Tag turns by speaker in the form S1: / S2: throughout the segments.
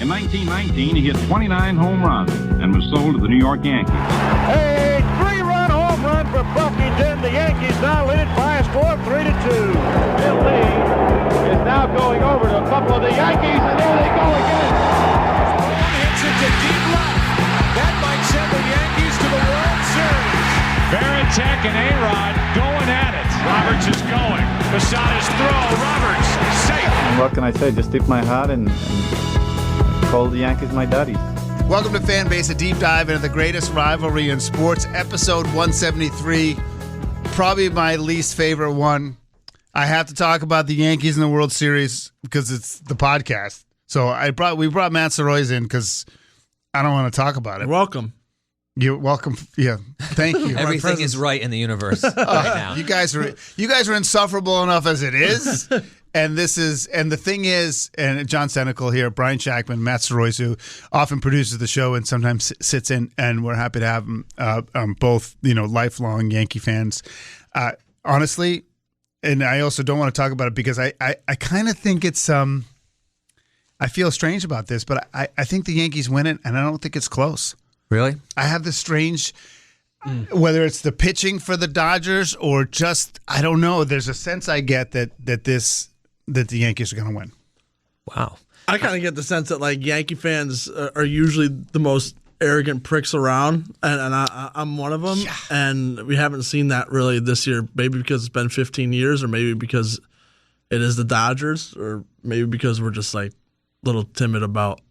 S1: In 1919, he hit 29 home runs and was sold to the New York Yankees.
S2: A three-run home run for Buffington. The Yankees now lead it by a score of 3-2. Bill Lee is now going over to a couple of the Yankees, and there they go again.
S3: One hits it to deep left. That might send the Yankees to the World Series.
S4: Varitek and A-Rod going at it. Roberts is going. Posada's throw. Roberts safe.
S5: And what can I say? Just tip my hat and call the Yankees my daddies.
S6: Welcome to Fanbase, a deep dive into the greatest rivalry in sports. Episode 173, probably my least favorite one. I have to talk about the Yankees in the World Series because it's the podcast. So we brought Matt Soroy's in because I don't want to talk about it.
S7: Welcome.
S6: You're welcome. Yeah, thank you.
S8: Everything is right in the universe right now.
S6: You guys are insufferable enough as it is. And the thing is, and John Senecal here, Brian Shackman, Matt Soroy, who often produces the show and sometimes sits in, and we're happy to have them both, lifelong Yankee fans. Honestly, and I also don't want to talk about it because I kind of think it's I feel strange about this, but I think the Yankees win it, and I don't think it's close.
S8: Really?
S6: I have this strange, whether it's the pitching for the Dodgers or just, I don't know. There's a sense I get that the Yankees are going to win.
S8: Wow.
S7: I kind of get the sense that Yankee fans are usually the most arrogant pricks around, and I'm one of them. Yeah. And we haven't seen that really this year. Maybe because it's been 15 years, or maybe because it is the Dodgers, or maybe because we're just a little timid about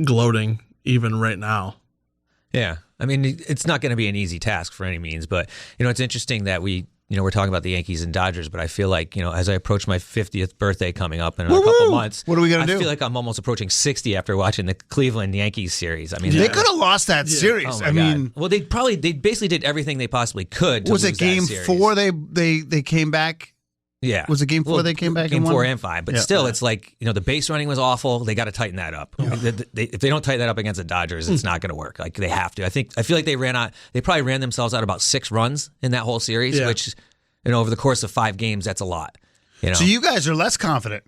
S7: gloating even right now.
S8: Yeah. I mean, it's not going to be an easy task for any means, but, it's interesting that we're talking about the Yankees and Dodgers, but I feel like, as I approach my 50th birthday coming up in a couple months,
S6: what are we going to do?
S8: I feel like I'm almost approaching 60 after watching the Cleveland Yankees series. I mean,
S6: they could have lost that series.
S8: Oh God. Well, they basically did everything they possibly could to
S6: was
S8: lose
S6: it game
S8: that series.
S6: 4 they came back?
S8: Yeah.
S6: Was it game 4 they came back
S8: Game
S6: and won?
S8: 4 and 5. But still, it's the base running was awful. They got to tighten that up. Yeah. If they don't tighten that up against the Dodgers, it's not going to work. They have to. I feel like they probably ran themselves out about 6 runs in that whole series, which, over the course of 5 games, that's a lot.
S6: So you guys are less confident.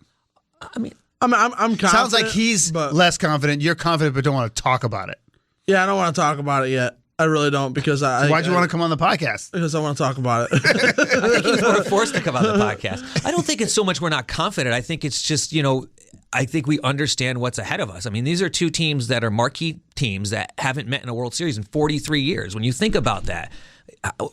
S8: I mean,
S7: I'm confident.
S6: Sounds like he's less confident. You're confident but don't want to talk about it.
S7: Yeah, I don't want to talk about it yet. I really don't because
S6: why'd you want to come on the podcast?
S7: Because I want to talk about it.
S8: I think he's more forced to come on the podcast. I don't think it's so much we're not confident. I think it's just, I think we understand what's ahead of us. I mean, these are 2 teams that are marquee teams that haven't met in a World Series in 43 years. When you think about that,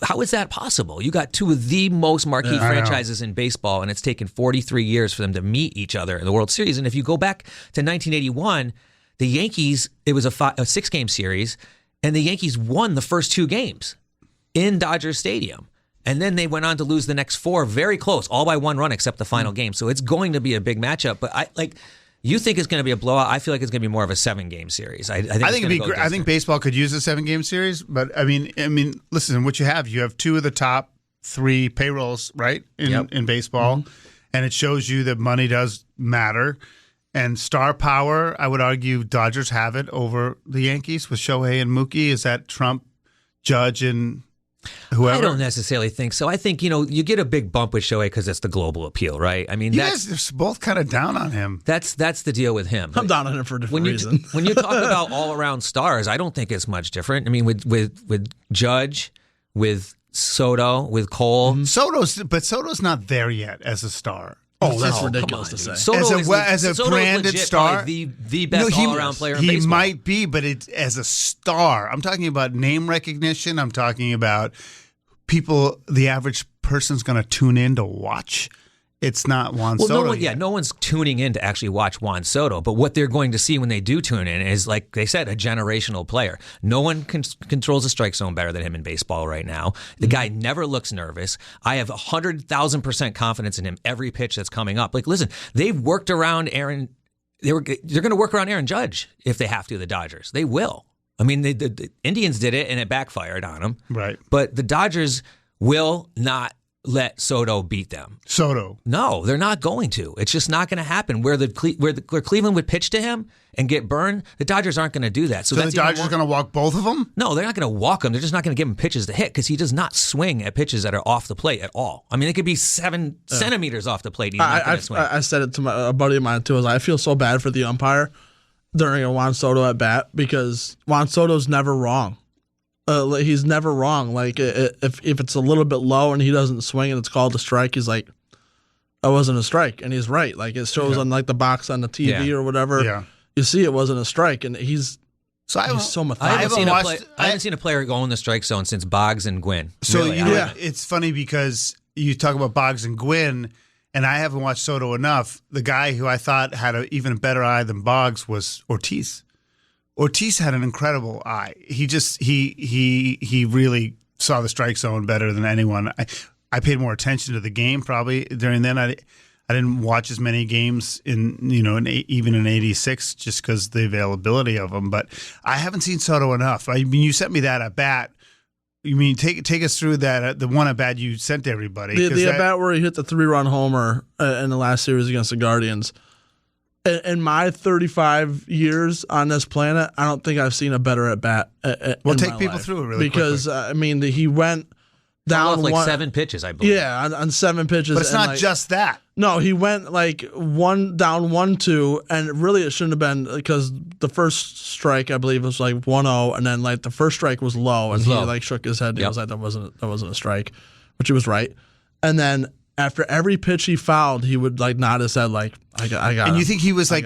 S8: how is that possible? You got 2 of the most marquee franchises in baseball, and it's taken 43 years for them to meet each other in the World Series. And if you go back to 1981, the Yankees, it was a 6-game series, and the Yankees won the first 2 games in Dodger Stadium. And then they went on to lose the next 4 very close, all by 1 run except the final game. So it's going to be a big matchup. But you think it's going to be a blowout. I feel like it's going to be more of a 7-game series. I think it'd be great.
S6: I think baseball could use a 7-game series. But I mean, listen, what you have 2 of the top 3 payrolls, right, in baseball. Mm-hmm. And it shows you that money does matter. And star power, I would argue Dodgers have it over the Yankees with Shohei and Mookie. Is that Trump, Judge, and whoever?
S8: I don't necessarily think so. I think, you get a big bump with Shohei because it's the global appeal, right? I mean,
S6: you guys are both kind of down on him.
S8: That's the deal with him.
S7: I'm down on him for a different reason.
S8: When you talk about all-around stars, I don't think it's much different. I mean, with Judge, with Soto, with Cole.
S6: Mm-hmm. Soto's not there yet as a star.
S7: Oh, that's ridiculous to say.
S6: Soto as a branded star,
S8: the best all-around player in baseball.
S6: He might be, but as a star. I'm talking about name recognition. I'm talking about people the average person's going to tune in to watch. It's not Juan Soto.
S8: No one's tuning in to actually watch Juan Soto. But what they're going to see when they do tune in is, like they said, a generational player. No one controls the strike zone better than him in baseball right now. The guy never looks nervous. I have 100,000% confidence in him every pitch that's coming up. Listen, they've worked around Aaron. They're going to work around Aaron Judge if they have to. The Dodgers, they will. I mean, the Indians did it and it backfired on them.
S6: Right.
S8: But the Dodgers will not let Soto beat them.
S6: Soto.
S8: No, they're not going to. It's just not going to happen. Where Cleveland would pitch to him and get burned, the Dodgers aren't going to do that.
S6: So the Dodgers are going to walk both of them?
S8: No, they're not going to walk him. They're just not going to give him pitches to hit because he does not swing at pitches that are off the plate at all. I mean, it could be 7 centimeters off the plate. He's not going to swing.
S7: I said it to a buddy of mine, too. I feel so bad for the umpire. during a Juan Soto at bat because Juan Soto's never wrong. He's never wrong. Like if it's a little bit low and he doesn't swing and it's called a strike, he's like, "That wasn't a strike," and he's right. Like it shows on like the box on the TV or whatever.
S6: Yeah.
S7: You see, it wasn't a strike, and he's so methodical.
S8: I haven't seen a player go in the strike zone since Boggs and Gwynn.
S6: So
S8: really,
S6: you know, what? It's funny because you talk about Boggs and Gwynn, and I haven't watched Soto enough. The guy who I thought had an even better eye than Boggs was Ortiz. Ortiz had an incredible eye. He really saw the strike zone better than anyone. I paid more attention to the game probably during then. I didn't watch as many games even in '86 just because the availability of them. But I haven't seen Soto enough. I mean, you sent me that at bat. You mean take us through that the one at bat you sent to everybody?
S7: The at bat where he hit the 3-run homer in the last series against the Guardians. In my 35 years on this planet, I don't think I've seen a better at bat.
S6: Well, take people through it really
S7: because
S6: quickly.
S7: He went down
S8: like
S7: one,
S8: 7 pitches, I believe.
S7: Yeah, on 7 pitches.
S6: But it's not just that.
S7: No, he went like 1-2, and really it shouldn't have been because the first strike I believe was like 1-0, and then like the first strike was low, and he like shook his head. And he was like, that wasn't a strike, which he was right. And then after every pitch he fouled, he would like nod his head like, I got him.
S6: And you think he was like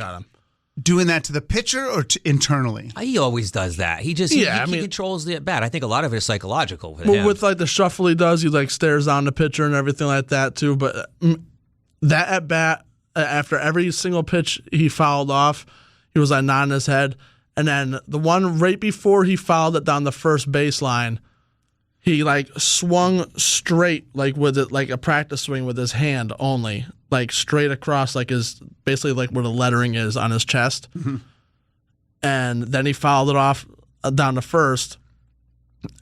S6: doing that to the pitcher or internally?
S8: He always does that. He just he controls the at bat. I think a lot of it is psychological with him.
S7: With like the shuffle he does, he like stares down the pitcher and everything like that too. But that at bat, after every single pitch he fouled off, he was like nodding his head. And then the one right before he fouled it down the first baseline, he like swung straight like with it, like a practice swing with his hand only, like straight across, like his basically like where the lettering is on his chest. Mm-hmm. And then he fouled it off down to first,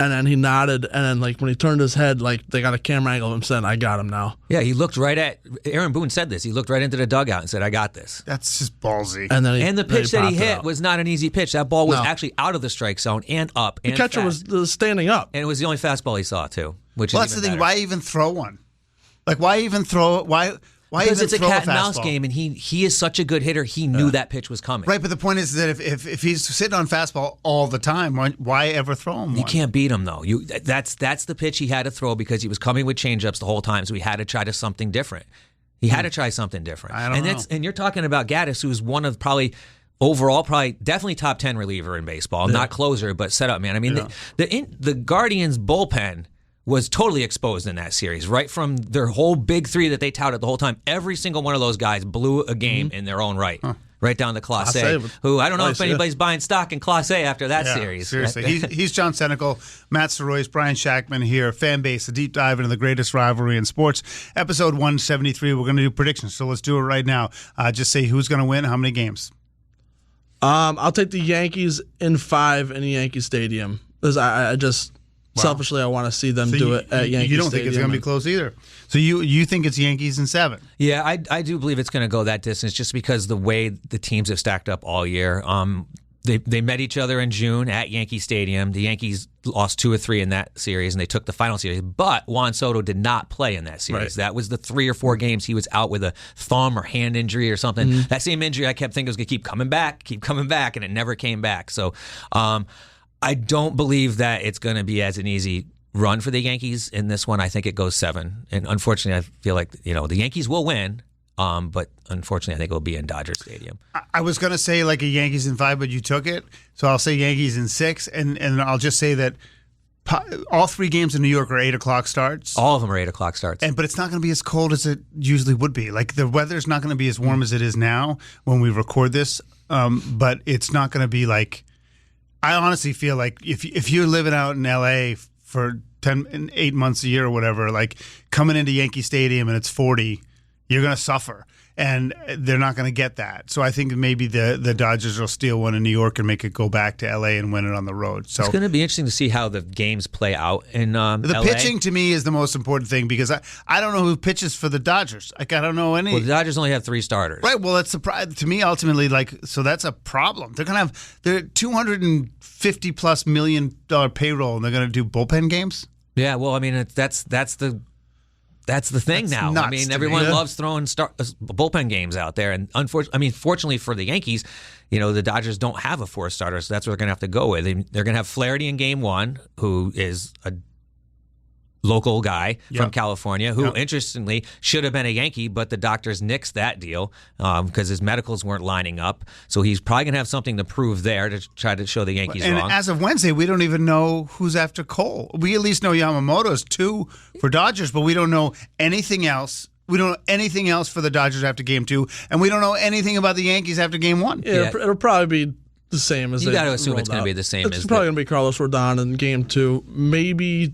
S7: and then he nodded, and then like when he turned his head, like they got a camera angle of him saying, "I got him now."
S8: Yeah, he looked right at Aaron Boone said this. He looked right into the dugout and said, "I got this."
S6: That's just ballsy.
S7: And then
S8: the pitch that he hit was not an easy pitch. That ball was actually out of the strike zone and up.
S7: The catcher was standing up,
S8: and it was the only fastball he saw too. Which is
S6: that's the thing.
S8: better.
S6: Why even throw one? Like why even throw it? Why
S8: because
S6: even
S8: it's a
S6: throw
S8: cat and
S6: fastball?
S8: mouse game, and he is such a good hitter. He knew that pitch was coming.
S6: Right, but the point is that if he's sitting on fastball all the time, why ever throw him one?
S8: You can't beat him though. That's the pitch he had to throw because he was coming with changeups the whole time. So he had to try something different. He had to try something different.
S6: I don't know.
S8: And you're talking about Gaddis, who's one of definitely top 10 reliever in baseball, not closer, but setup man. I mean, the Guardians bullpen was totally exposed in that series, right from their whole big three that they touted the whole time. Every single one of those guys blew a game in their own right. Right down to Class A, who I don't know if anybody's buying stock in Class A after that series.
S6: Seriously. He's John Senecal, Matt Soroyce, Brian Shackman here, Fan Base, a deep dive into the greatest rivalry in sports. Episode 173, we're going to do predictions, so let's do it right now. Just say who's going to win, how many games?
S7: I'll take the Yankees in 5 in the Yankee Stadium. Because I just... Selfishly, I want to see them do it at Yankee Stadium.
S6: You don't think it's going to be close either. So you think it's Yankees in 7?
S8: Yeah, I do believe it's going to go that distance just because the way the teams have stacked up all year. They met each other in June at Yankee Stadium. The Yankees lost 2 or 3 in that series, and they took the final series. But Juan Soto did not play in that series. Right. That was the 3 or 4 games he was out with a thumb or hand injury or something. Mm-hmm. That same injury I kept thinking was going to keep coming back, and it never came back. So I don't believe that it's going to be as an easy run for the Yankees in this one. I think it goes 7. And unfortunately, I feel like the Yankees will win. But unfortunately, I think it will be in Dodger Stadium.
S6: I was going to say like a Yankees in 5, but you took it. So I'll say Yankees in 6. And I'll just say that all 3 games in New York are 8 o'clock starts.
S8: All of them are 8 o'clock starts.
S6: But it's not going to be as cold as it usually would be. Like the weather's not going to be as warm as it is now when we record this. But it's not going to be like... I honestly feel like if you're living out in LA for 8 months a year or whatever, like coming into Yankee Stadium and it's 40, you're going to suffer. And they're not going to get that. So I think maybe the Dodgers will steal one in New York and make it go back to LA and win it on the road. So
S8: it's going to be interesting to see how the games play out in LA.
S6: The pitching to me is the most important thing because I don't know who pitches for the Dodgers. Like I don't know any.
S8: Well, the Dodgers only have 3 starters.
S6: Right. Well, that's to me ultimately so that's a problem. They're going to have their $250+ million payroll and they're going to do bullpen games.
S8: Yeah. Well, I mean that's the That's the thing now.
S6: nuts
S8: I mean,
S6: to me.
S8: everyone
S6: Yeah.
S8: loves throwing bullpen games out there, and fortunately for the Yankees, the Dodgers don't have a fourth starter, so that's what they're going to have to go with. They're going to have Flaherty in Game 1, who is a local guy from California, who interestingly should have been a Yankee, but the doctors nixed that deal because his medicals weren't lining up. So he's probably going to have something to prove there to try to show the Yankees
S6: And
S8: wrong.
S6: as of Wednesday, we don't even know who's after Cole. We at least know Yamamoto's 2 for Dodgers, but we don't know anything else. We don't know anything else for the Dodgers after Game 2, and we don't know anything about the Yankees after Game 1.
S7: Yeah, it'll probably be the same as
S8: You
S7: they
S8: got to assume it's
S7: rolled
S8: going to be
S7: out.
S8: the same
S7: It's
S8: as
S7: probably going to be Carlos Rodon in Game 2, maybe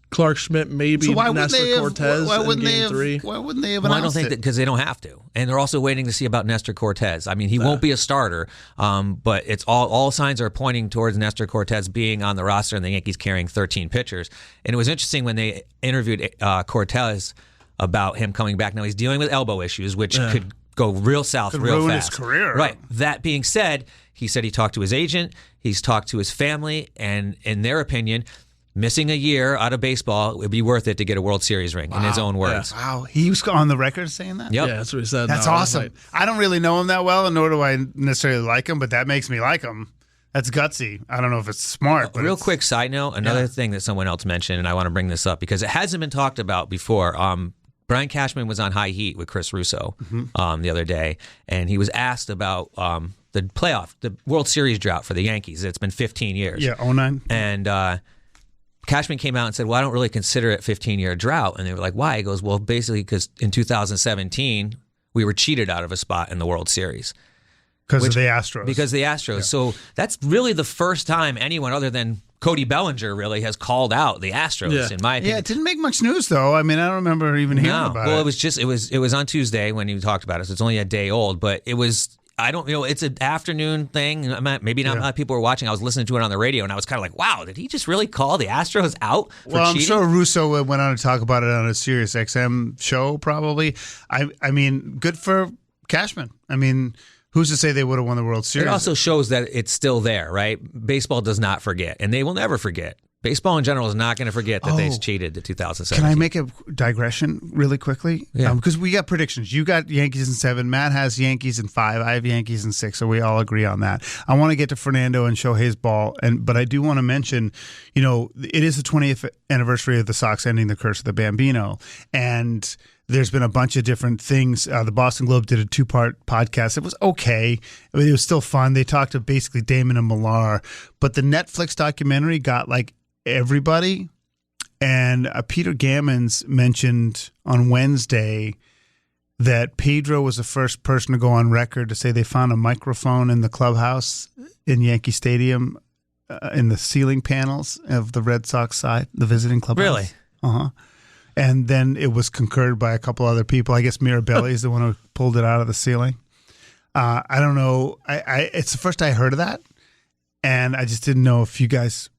S7: Clark Schmidt, maybe
S6: So why wouldn't
S7: Nestor
S6: they have?
S7: Cortez
S6: Why
S7: in
S6: wouldn't they
S7: Game
S6: have?
S7: 3.
S6: Why wouldn't they have
S8: Well, I don't
S6: announced
S8: think
S6: it?
S8: that because they don't have to, and they're also waiting to see about Nestor Cortez. I mean, he won't be a starter, but it's all signs are pointing towards Nestor Cortez being on the roster and the Yankees carrying 13 pitchers. And it was interesting when they interviewed Cortez about him coming back. Now he's dealing with elbow issues, which could go real south
S6: Could
S8: real
S6: ruin
S8: fast.
S6: his career.
S8: Right. That being said, he said he talked to his agent, he's talked to his family, and in their opinion, missing a year out of baseball would be worth it to get a World Series ring, in his own words.
S6: Wow, he was on the record saying that.
S8: Yep.
S7: Yeah, that's what he said.
S6: That's
S7: No, I was
S6: awesome.
S7: like,
S6: I don't really know him that well, and nor do I necessarily like him, but that makes me like him. That's gutsy. I don't know if it's smart, but
S8: Real
S6: it's-
S8: quick side note, another thing that someone else mentioned, and I want to bring this up because it hasn't been talked about before. Brian Cashman was on High Heat with Chris Russo the other day, and he was asked about the World Series drought for the Yankees. It's been 15 years.
S6: Yeah, 09.
S8: And Cashman came out and said, well, I don't really consider it 15-year drought. And they were like, why? He goes, well, basically because in 2017, we were cheated out of a spot in the World Series.
S6: Because of the Astros.
S8: Because of the Astros. Yeah. So that's really the first time anyone other than Cody Bellinger really has called out the Astros, in my opinion.
S6: Yeah, it didn't make much news though. I mean, I don't remember even hearing about it.
S8: Well, it was on Tuesday when he talked about it, so it's only a day old, but it was it's an afternoon thing. Maybe not a lot of people were watching. I was listening to it on the radio, and I was kind of like, wow, did he just really call the Astros out for
S6: Well, I'm
S8: cheating?
S6: sure Russo went on to talk about it on a Sirius XM show, probably. I mean, good for Cashman. I mean, who's to say they would have won the World Series?
S8: It also shows that it's still there, right? Baseball does not forget, and they will never forget. Baseball in general is not going to forget that they cheated the 2017.
S6: Can I make a digression really quickly?
S8: Yeah.
S6: Because we got predictions. You got Yankees in 7. Matt has Yankees in 5. I have Yankees in 6. So we all agree on that. I want to get to Fernando and Shohei's ball, but I do want to mention, it is the 20th anniversary of the Sox ending the curse of the Bambino, and there's been a bunch of different things. The Boston Globe did a 2-part podcast. It was okay. I mean, it was still fun. They talked to basically Damon and Millar, but the Netflix documentary got like everybody. And Peter Gammons mentioned on Wednesday that Pedro was the first person to go on record to say they found a microphone in the clubhouse in Yankee Stadium in the ceiling panels of the Red Sox side, the visiting clubhouse.
S8: Really?
S6: Uh-huh. And then it was concurred by a couple other people. I guess Mirabelli is the one who pulled it out of the ceiling. I don't know. It's the first I heard of that, and I just didn't know if you guys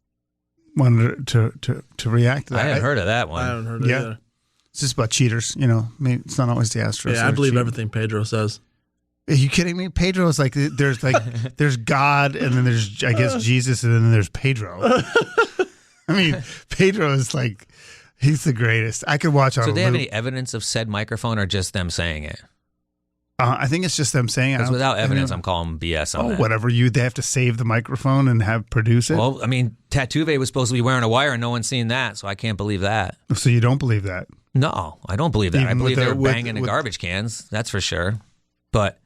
S6: wanted to react to that.
S8: I hadn't heard of that one.
S7: I haven't heard of it either.
S6: It's just about cheaters, Maybe it's not always the Astros.
S7: Yeah, I believe everything Pedro says.
S6: Are you kidding me? Pedro is like there's God, and then there's I guess Jesus, and then there's Pedro. I mean, Pedro is like he's the greatest. I could watch on.
S8: So
S6: a
S8: do they have
S6: loop.
S8: any evidence of said microphone, or just them saying it?
S6: I think it's just them saying it.
S8: Because without evidence, I'm calling BS on that.
S6: Whatever. They have to save the microphone and produce it.
S8: Well, I mean, Tatuve was supposed to be wearing a wire, and no one's seen that, so I can't believe that.
S6: So you don't believe that?
S8: No, I don't believe that. I
S6: Even
S8: believe
S6: with
S8: they
S6: the-
S8: were banging in
S6: with-
S8: garbage cans. That's for sure. But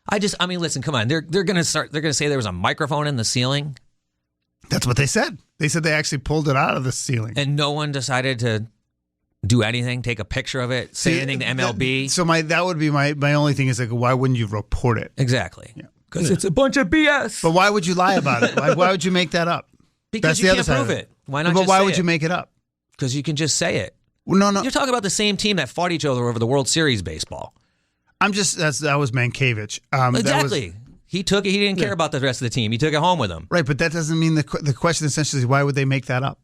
S8: I mean, listen, come on. They're gonna start. They're gonna say there was a microphone in the ceiling,
S6: That's what they said. They said they actually pulled it out of the ceiling.
S8: and no one decided to do anything, take a picture of it, say anything to MLB.
S6: That would be my only thing is like, why wouldn't you report it?
S8: Exactly. Because it's a bunch of BS.
S6: But why would you lie about it? Why would you make that up?
S8: Because
S6: That's
S8: you
S6: the
S8: can't
S6: other side
S8: prove
S6: of
S8: it. Why not?
S6: But
S8: just
S6: why
S8: say
S6: would
S8: it?
S6: you make it up?
S8: Because you can just say it.
S6: Well, no.
S8: You're talking about the same team that fought each other over the World Series baseball.
S6: That was Mankiewicz.
S8: Exactly. He took it. He didn't care about the rest of the team. He took it home with him.
S6: Right, but that doesn't mean the question essentially is why would they make that up?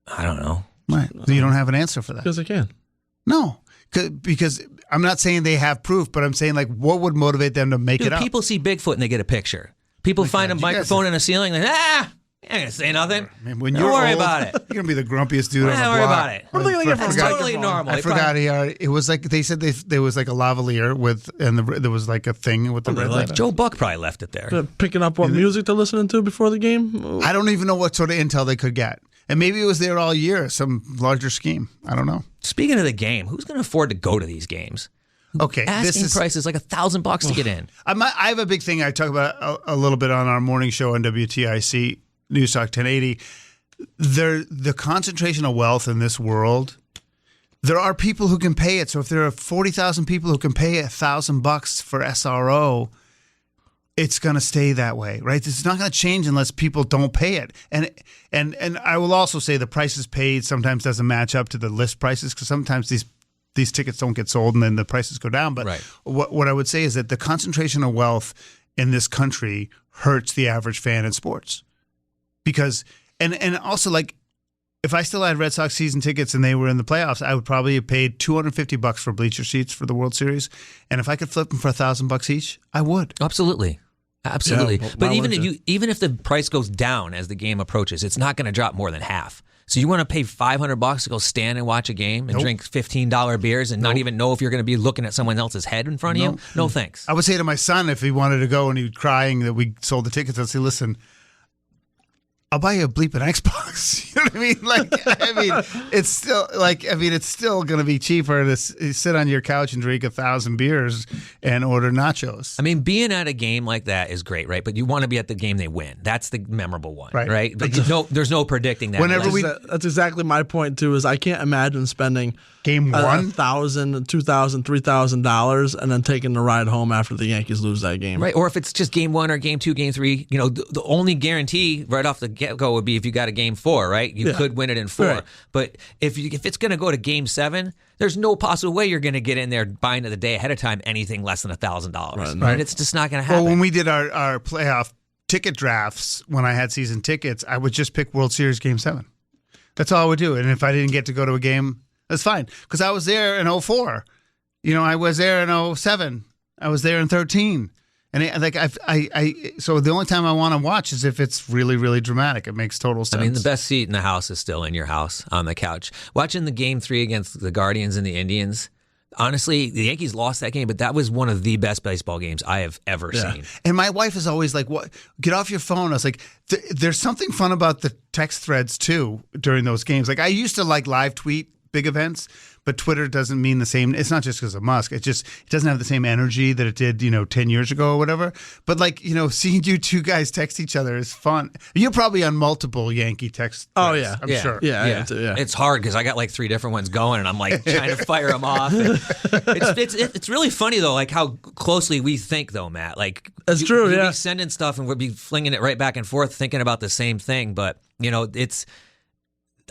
S8: I don't know.
S6: Right. So you don't have an answer for that.
S7: Because they can.
S6: No, because I'm not saying they have proof, but I'm saying like what would motivate them to make
S8: Dude,
S6: it up?
S8: people see Bigfoot and they get a picture. People find a
S6: God, you guys
S8: microphone in a ceiling. Like, I ain't gonna say nothing.
S6: Man, when
S8: Don't
S6: you're
S8: worry
S6: old,
S8: about it.
S6: You're gonna be the grumpiest dude on the
S8: Don't
S6: block.
S8: worry about it.
S7: What are they going to get from
S8: It's
S7: a
S8: totally
S7: microphone?
S8: normal.
S6: I forgot it was like they said there was like a lavalier there was like a thing with the red light.
S8: Joe Buck probably left it there.
S7: Picking up what music they're listening to before the game?
S6: I don't even know what sort of intel they could get. And maybe it was there all year, some larger scheme. I don't know.
S8: Speaking of the game, who's going to afford to go to these games?
S6: Okay,
S8: Asking price is like $1,000 to get in.
S6: I have a big thing I talk about a little bit on our morning show on WTIC News Talk 1080. The concentration of wealth in this world, there are people who can pay it. So if there are 40,000 people who can pay $1,000 for SRO, it's going to stay that way, right? It's not going to change unless people don't pay it. And I will also say the prices paid sometimes doesn't match up to the list prices because sometimes these tickets don't get sold and then the prices go down. But what I would say is that the concentration of wealth in this country hurts the average fan in sports. Because and also like if I still had Red Sox season tickets and they were in the playoffs, I would probably have paid $250 for bleacher seats for the World Series. And if I could flip them for $1,000 each, I would.
S8: Absolutely.
S7: Yeah,
S8: But even if the price goes down as the game approaches, it's not going to drop more than half. So you want to pay $500 to go stand and watch a game and drink $15 beers and not even know if you're going to be looking at someone else's head in front of you? No, thanks.
S6: I would say to my son if he wanted to go and he was crying that we sold the tickets, I'd say, listen, I'll buy you a bleeping Xbox. You know what I mean? It's still going to be cheaper to sit on your couch and drink 1,000 beers and order nachos.
S8: I mean, being at a game like that is great, right? But you want to be at the game they win. That's the memorable one, right? But there's no predicting that.
S7: That's exactly my point too. Is I can't imagine spending
S6: game one
S7: $1,000, $2,000, $3,000 and then taking the ride home after the Yankees lose that game,
S8: right? Or if it's just game one or game two, game three, the only guarantee right off the get-go would be if you got a game four, right? You could win it in four. Right. But if it's going to go to game seven, there's no possible way you're going to get in there buying it the day ahead of time anything less than $1,000. Right? It's just not going to happen.
S6: Well, when we did our playoff ticket drafts, when I had season tickets, I would just pick World Series Game 7. That's all I would do. And if I didn't get to go to a game, that's fine. Because I was there in 04. I was there in 07. I was there in 13. And so the only time I want to watch is if it's really, really dramatic. It makes total sense.
S8: I mean, the best seat in the house is still in your house on the couch. Watching the game 3 against the Guardians and the Indians, honestly, the Yankees lost that game, but that was one of the best baseball games I have ever seen.
S6: And my wife is always like, "What? Get off your phone." I was like, there's something fun about the text threads, too, during those games. Like, I used to live tweet big events, but Twitter doesn't mean the same. It's not just because of Musk. It doesn't have the same energy that it did, 10 years ago or whatever. But seeing you two guys text each other is fun. You're probably on multiple Yankee text threads,
S7: Oh, yeah.
S6: I'm sure.
S7: Yeah.
S8: It's hard because I got like 3 different ones going, and I'm like trying to fire them off. It's really funny though, like how closely we think though, Matt. Like
S7: that's true.
S8: You'd be sending stuff, and we'd be flinging it right back and forth, thinking about the same thing. But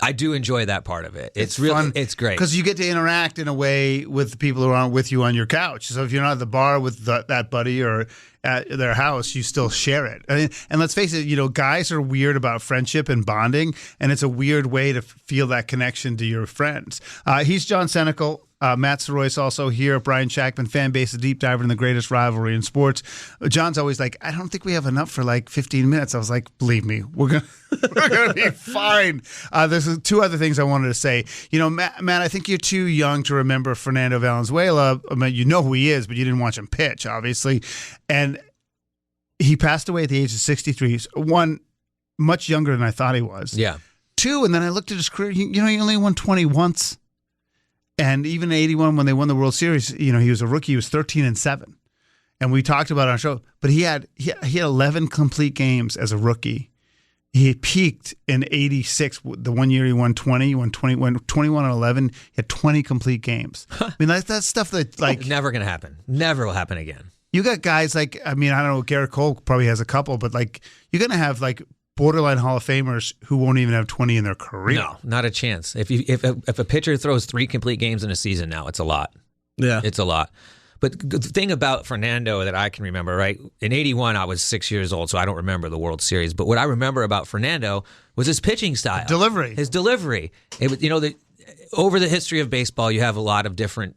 S8: I do enjoy that part of it. It's really fun. It's great
S6: because you get to interact in a way with the people who are with you on your couch. So if you're not at the bar with that buddy or at their house, you still share it. And let's face it, guys are weird about friendship and bonding, and it's a weird way to feel that connection to your friends. He's John Senecal. Matt Soroyce also here. Brian Shackman, fan base, a deep diver in the greatest rivalry in sports. John's always like, I don't think we have enough for like 15 minutes. I was like, believe me, we're gonna be fine. There's 2 other things I wanted to say. Matt, I think you're too young to remember Fernando Valenzuela. I mean, you know who he is, but you didn't watch him pitch, obviously. And he passed away at the age of 63. One, much younger than I thought he was.
S8: Yeah.
S6: 2, and then I looked at his career. He only won 20 once. And even in 81, when they won the World Series, he was a rookie. He was 13-7, and we talked about it on our show. But he had 11 complete games as a rookie. He peaked in 86. The one year he won 20. He won 21-11. He had 20 complete games. I mean, that's stuff that
S8: never gonna happen. Never will happen again.
S6: You got guys I don't know. Garrett Cole probably has a couple, but you're gonna have borderline Hall of Famers who won't even have 20 in their career.
S8: No, not a chance. If a pitcher throws 3 complete games in a season now, it's a lot.
S7: Yeah.
S8: It's a lot. But the thing about Fernando that I can remember, right? In 81, I was 6 years old, so I don't remember the World Series. But what I remember about Fernando was his pitching style. His delivery. It was, over the history of baseball, you have a lot of different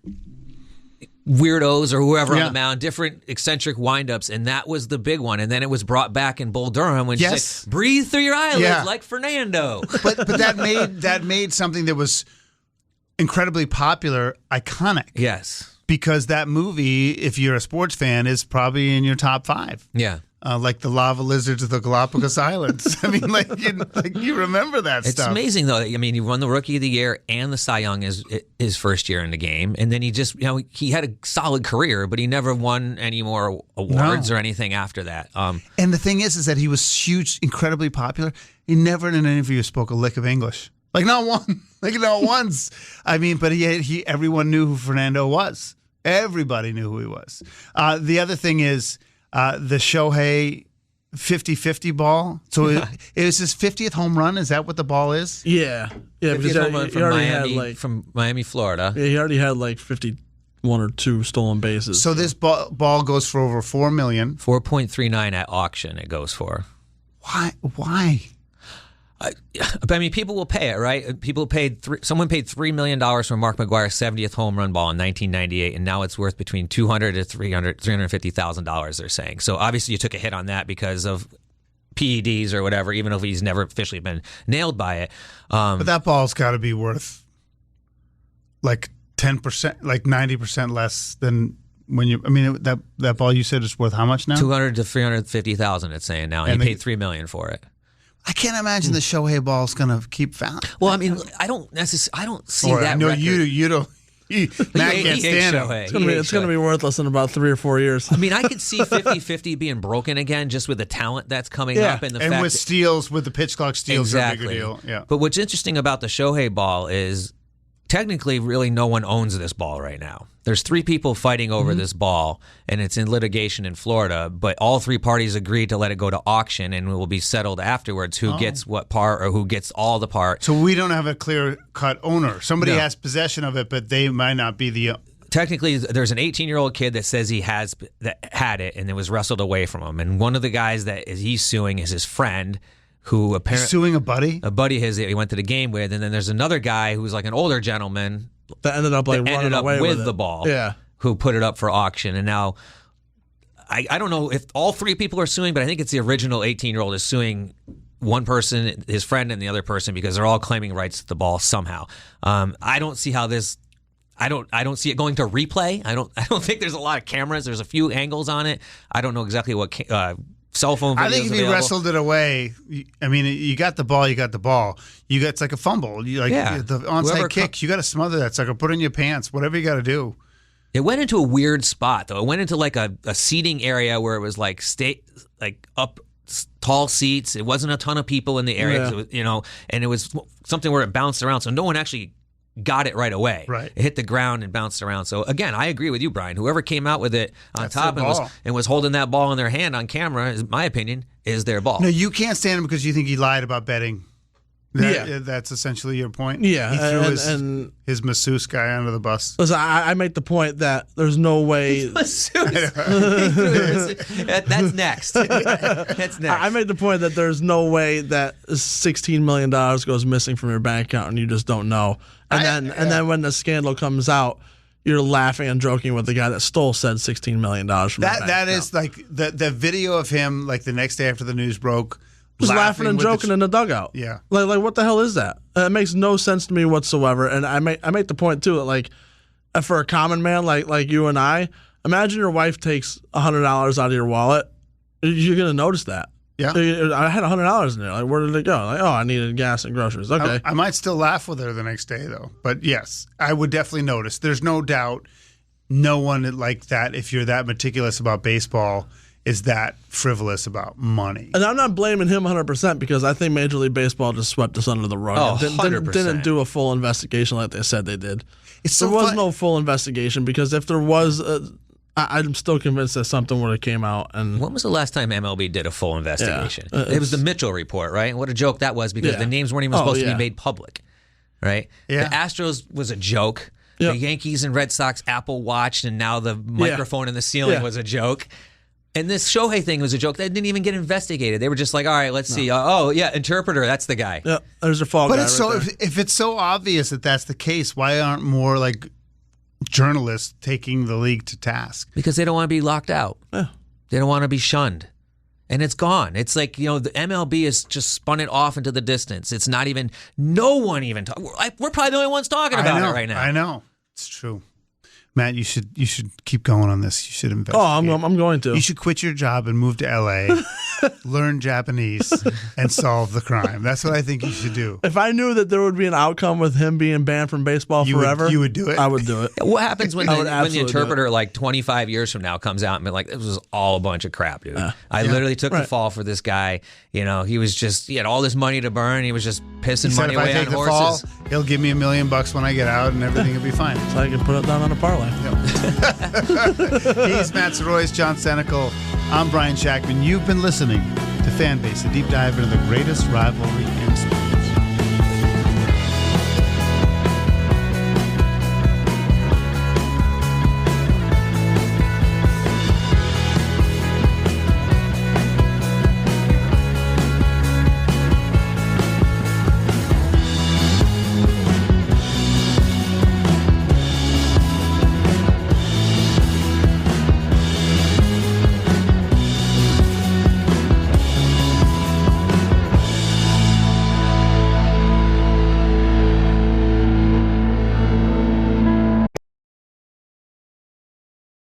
S8: weirdos or whoever on
S6: Yeah.
S8: the mound, different eccentric windups, and that was the big one. And then it was brought back in Bull Durham when she
S6: Yes.
S8: said, "Breathe through your eyelids
S6: Yeah.
S8: like Fernando."
S6: But that made something that was incredibly popular iconic.
S8: Yes.
S6: Because that movie, if you're a sports fan, is probably in your top 5.
S8: Yeah.
S6: Like the lava lizards of the Galapagos Islands. I mean, you remember that
S8: It's
S6: stuff.
S8: amazing, though. I mean, he won the Rookie of the Year and the Cy Young his first year in the game. And then he just, he had a solid career, but he never won any more awards or anything after that.
S6: And the thing is that he was huge, incredibly popular. He never in an interview spoke a lick of English. Like not one. Like not once. I mean, but everyone knew who Fernando was. Everybody knew who he was. The other thing is the Shohei 50-50 ball. So it was his 50th home run. Is that what the ball is?
S7: Yeah, because
S8: home run
S7: he already had
S8: from Miami, Florida.
S7: Yeah, he already had like 51 or 2 stolen bases.
S6: So this ball goes for over $4 million.
S8: 4.39 at auction it goes for.
S6: Why?
S8: I mean, people will pay it, right? Someone paid $3 million for Mark McGwire's 70th home run ball in 1998, and now it's worth between $200,000 to $350,000. They're saying. So obviously, you took a hit on that because of PEDs or whatever, even if he's never officially been nailed by it.
S6: But that ball's got to be worth like 10%, like 90% less than when you. I mean, that ball you said is worth how much now?
S8: $200,000 to $350,000. It's saying now. And he paid $3 million for it.
S6: I can't imagine the Shohei ball's going to keep value.
S8: Well, I mean, I don't see that.
S6: I know
S8: record.
S6: you don't. Matt
S8: He
S6: can't
S8: hates
S6: stand
S8: Shohei.
S6: him.
S7: It's going to be worthless in about 3 or 4 years.
S8: I mean, I could see 50-50 being broken again just with the talent that's coming
S7: Yeah.
S8: up and the
S6: And
S8: fact
S6: with
S8: that-
S6: steals, with the pitch clock steals,
S8: exactly.
S6: are a bigger deal. Yeah.
S8: But what's interesting about the Shohei ball is technically really no one owns this ball right now. There's 3 people fighting over this ball, and it's in litigation in Florida, but all 3 parties agreed to let it go to auction, and it will be settled afterwards who gets what part or who gets all the part.
S6: So we don't have a clear-cut owner. Somebody
S8: No.
S6: has possession of it, but they might not be the.
S8: Technically, there's an 18-year-old kid that says he had it, and it was wrestled away from him. And one of the guys that he's suing is his friend, who apparently
S6: Suing a buddy?
S8: a buddy of his that he went to the game with, and then there's another guy who's like an older gentleman
S7: That ended up like
S8: that
S7: running
S8: ended up
S7: away
S8: with
S7: it.
S8: the ball,
S7: Yeah.
S8: who put it up for auction. And now I don't know if all 3 people are suing, but I think it's the original 18-year-old is suing one person, his friend, and the other person because they're all claiming rights to the ball somehow. I don't see how this. I don't see it going to replay. I don't think there's a lot of cameras. There's a few angles on it. I don't know exactly what cell phone videos
S6: I think if you
S8: available.
S6: wrestled it away, I mean, you got the ball, you got the ball. It's like a fumble. The onside
S8: Whoever
S6: kick, you got to smother that sucker, put it in your pants, whatever you got to do.
S8: It went into a weird spot though. It went into like a seating area where it was like up tall seats. It wasn't a ton of people in the area, 'cause it was, and it was something where it bounced around, so no one actually got it right away.
S6: Right.
S8: It hit the ground and bounced around. So again, I agree with you, Brian. Whoever came out with it on
S6: That's
S8: top
S6: their ball.
S8: and was holding that ball in their hand on camera, is my opinion, is their ball.
S6: No, you can't stand him because you think he lied about betting. That's essentially your point.
S7: Yeah,
S6: he threw
S7: and
S6: his masseuse guy under the bus.
S7: listen, I make the point that there's no way.
S8: That's next. That's next.
S7: I made the point that there's no way that $16 million goes missing from your bank account and you just don't know. And then when the scandal comes out, you're laughing and joking with the guy that stole said $16 million from your bank
S6: That
S7: account.
S6: is like the video of him like the next day after the news broke.
S7: Just laughing and
S6: with the
S7: joking in the dugout.
S6: Yeah.
S7: Like what the hell is that? It makes no sense to me whatsoever. And I make the point too that like for a common man like you and I, imagine your wife takes $100 out of your wallet. You're gonna notice that.
S6: Yeah.
S7: I had $100 in there. Like, where did it go? Like, I needed gas and groceries. Okay.
S6: I might still laugh with her the next day, though. But yes, I would definitely notice. There's no doubt no one like that, if you're that meticulous about baseball, is that frivolous about money.
S7: And I'm not blaming him 100% because I think Major League Baseball just swept us under the rug.
S8: Oh,
S7: and
S8: 100%.
S7: Didn't do a full investigation like they said they did.
S6: It's
S7: There
S6: so
S7: was
S6: fun-
S7: no full investigation because if there was, I'm still convinced that something would have came out. And
S8: When was the last time MLB did a full investigation?
S7: Yeah.
S8: It was the Mitchell report, right? What a joke that was because
S7: Yeah.
S8: the names weren't even
S7: Oh,
S8: supposed to
S7: yeah.
S8: be made public, right?
S6: Yeah.
S8: The Astros was a joke.
S7: Yep.
S8: The Yankees and Red Sox Apple Watch, and now the microphone in the ceiling
S7: Yeah.
S8: was a joke. And this Shohei thing was a joke. That didn't even get investigated. They were just like, all right, let's see. Interpreter, that's the guy.
S7: yeah, there's your fall
S6: But
S7: guy
S6: it's
S7: right
S6: so
S7: there.
S6: if it's so obvious that that's the case, why aren't more like journalists taking the league to task.
S8: Because they don't want to be locked out.
S7: Yeah.
S8: They don't want to be shunned. And it's gone. It's like, the MLB has just spun it off into the distance. It's not even, no one even talk. We're probably the only ones talking about it right now.
S6: I know. It's true. Matt, you should keep going on this. You should invest.
S7: Oh, I'm going to.
S6: You should quit your job and move to LA, learn Japanese, and solve the crime. That's what I think you should do.
S7: If I knew that there would be an outcome with him being banned from baseball forever,
S6: you would do it?
S7: I would do it.
S8: What happens when the interpreter,
S7: do
S8: like 25 years from now, comes out and be like, this was all a bunch of crap, dude. I literally took the fall for this guy. He had all this money to burn. He was just pissing money away on horses.
S6: Fall, he'll give me $1 million when I get out, and everything will be fine.
S7: So I can put it down on a parlay.
S6: He's Matt Royce, John Senecal. I'm Brian Shackman. You've been listening to Fanbase, a deep dive into the greatest rivalry in sports.